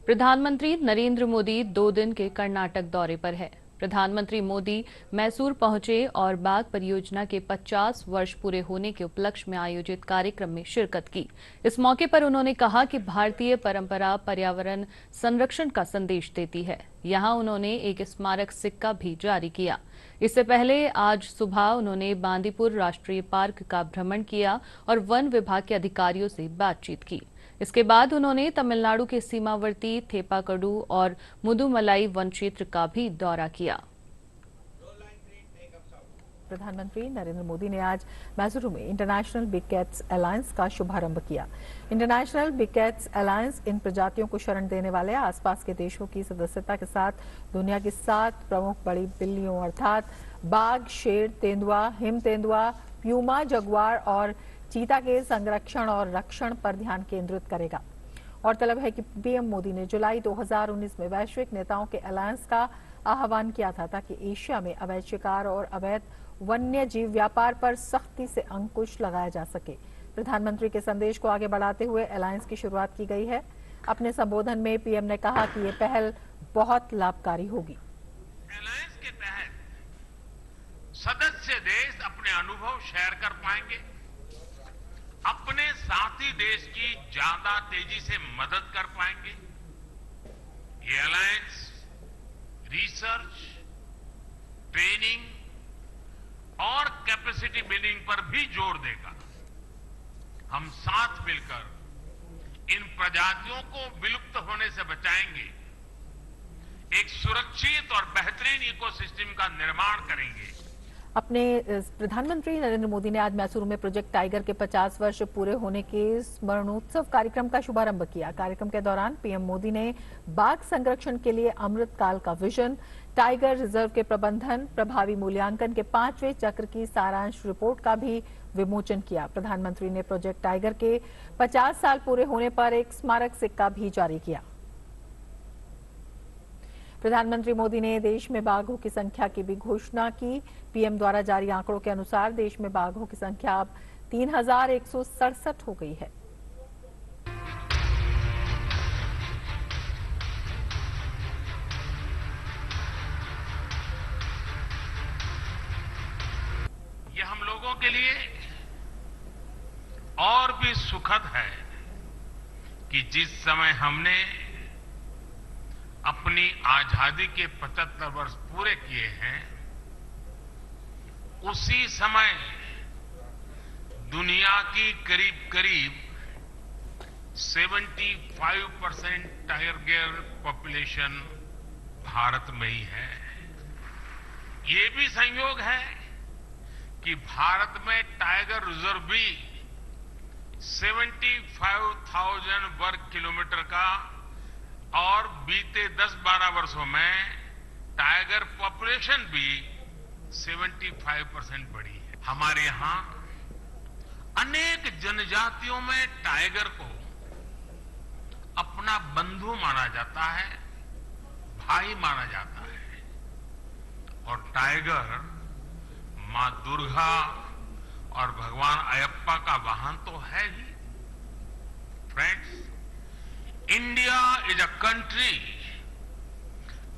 प्रधानमंत्री नरेंद्र मोदी 2 दिन के कर्नाटक दौरे पर है। प्रधानमंत्री मोदी मैसूर पहुंचे और बाघ परियोजना के 50 वर्ष पूरे होने के उपलक्ष्य में आयोजित कार्यक्रम में शिरकत की। इस मौके पर उन्होंने कहा कि भारतीय परंपरा पर्यावरण संरक्षण का संदेश देती है। यहां उन्होंने एक स्मारक सिक्का भी जारी किया। इससे पहले आज सुबह उन्होंने बांदीपुर राष्ट्रीय पार्क का भ्रमण किया और वन विभाग के अधिकारियों से बातचीत की। इसके बाद उन्होंने तमिलनाडु के सीमावर्ती थेपाकड़ू और मुदुमलाई वन क्षेत्र का भी दौरा किया। प्रधानमंत्री नरेंद्र मोदी ने आज मैसूरू में इंटरनेशनल बिग कैट्स अलायंस का शुभारंभ किया। इंटरनेशनल बिग कैट्स अलायंस इन प्रजातियों को शरण देने वाले आसपास के देशों की सदस्यता के साथ दुनिया की 7 प्रमुख बड़ी बिल्लियों अर्थात बाघ, शेर, तेंदुआ, हिम तेंदुआ, प्यूमा, जगुआर और चीता के संरक्षण और रक्षण पर ध्यान केंद्रित करेगा। गौरतलब है कि पीएम मोदी ने जुलाई 2019 में वैश्विक नेताओं के अलायंस का आह्वान किया था ताकि एशिया में अवैध शिकार और अवैध वन्य जीव व्यापार पर सख्ती से अंकुश लगाया जा सके। प्रधानमंत्री के संदेश को आगे बढ़ाते हुए अलायंस की शुरुआत की गई है। अपने संबोधन में पीएम ने कहा कि ये पहल बहुत लाभकारी होगी। अलायंस के तहत सदस्य देश अपने अनुभव शेयर कर पाएंगे, अपने साथी देश की ज्यादा तेजी से मदद कर पाएंगे। ये अलायंस रिसर्च, ट्रेनिंग और कैपेसिटी बिल्डिंग पर भी जोर देगा। हम साथ मिलकर इन प्रजातियों को विलुप्त होने से बचाएंगे, एक सुरक्षित और बेहतरीन इकोसिस्टम का निर्माण करेंगे। अपने प्रधानमंत्री नरेंद्र मोदी ने आज मैसूरू में प्रोजेक्ट टाइगर के 50 वर्ष पूरे होने के स्मरणोत्सव कार्यक्रम का शुभारंभ किया। कार्यक्रम के दौरान पीएम मोदी ने बाघ संरक्षण के लिए अमृतकाल का विजन, टाइगर रिजर्व के प्रबंधन, प्रभावी मूल्यांकन के 5वें चक्र की सारांश रिपोर्ट का भी विमोचन किया। प्रधानमंत्री ने प्रोजेक्ट टाइगर के 50 साल पूरे होने पर एक स्मारक सिक्का भी जारी किया। प्रधानमंत्री मोदी ने देश में बाघों की संख्या की भी घोषणा की। पीएम द्वारा जारी आंकड़ों के अनुसार देश में बाघों की संख्या अब 3167 हो गई है। ये हम लोगों के लिए और भी सुखद है कि जिस समय हमने अपनी आजादी के 75 वर्ष पूरे किए हैं, उसी समय दुनिया की करीब 75% टाइगर पॉपुलेशन भारत में ही है। ये भी संयोग है कि भारत में टाइगर रिजर्व भी 75,000 वर्ग किलोमीटर का और बीते 10-12 वर्षों में टाइगर पॉपुलेशन भी 75% बढ़ी है। हमारे यहां अनेक जनजातियों में टाइगर को अपना बंधु माना जाता है, भाई माना जाता है और टाइगर मां दुर्गा और भगवान अयप्पा का वाहन तो है ही। Friends, India is a country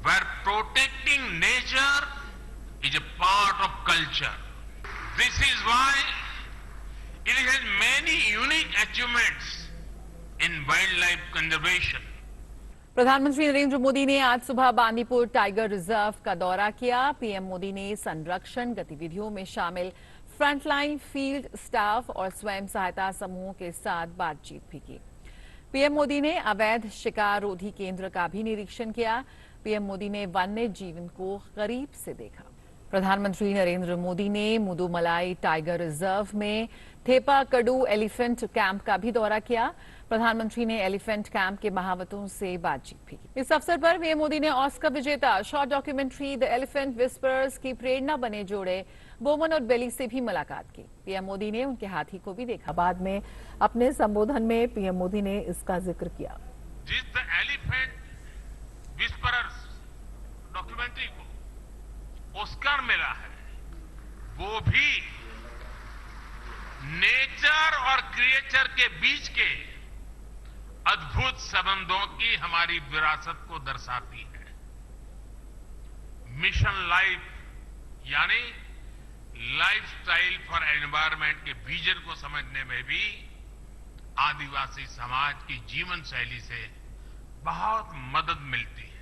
where protecting nature is a part of culture. This is why it has many unique achievements in wildlife conservation. प्रधानमंत्री नरेंद्र मोदी ने आज सुबह बांदीपुर टाइगर रिजर्व का दौरा किया। पीएम मोदी ने संरक्षण गतिविधियों में शामिल फ्रंटलाइन फील्ड स्टाफ और स्वयं सहायता समूहों के साथ बातचीत भी की। पीएम मोदी ने अवैध शिकार रोधी केंद्र का भी निरीक्षण किया। पीएम मोदी ने वन्य जीवन को करीब से देखा। प्रधानमंत्री नरेंद्र मोदी ने मुदुमलाई टाइगर रिजर्व में थेपाकड़ू एलिफेंट कैंप का भी दौरा किया। प्रधानमंत्री ने एलिफेंट कैंप के महावतों से बातचीत भी की। इस अवसर पर पीएम मोदी ने ऑस्कर विजेता short documentary the elephant whisperers की प्रेरणा बने जोड़े बोमन और बेली से भी मुलाकात की। पीएम मोदी ने उनके हाथी को भी देखा। बाद में अपने संबोधन में पीएम मोदी ने इसका जिक्र किया। जिस एलिफेंट विस्परर्स डॉक्यूमेंट्री को ऑस्कर मिला है, वो भी नेचर और क्रिएचर के बीच के अद्भुत संबंधों की हमारी विरासत को दर्शाती है। मिशन लाइफ यानी लाइफस्टाइल फॉर एनवायरनमेंट के विजन को समझने में भी आदिवासी समाज की जीवन शैली से बहुत मदद मिलती है।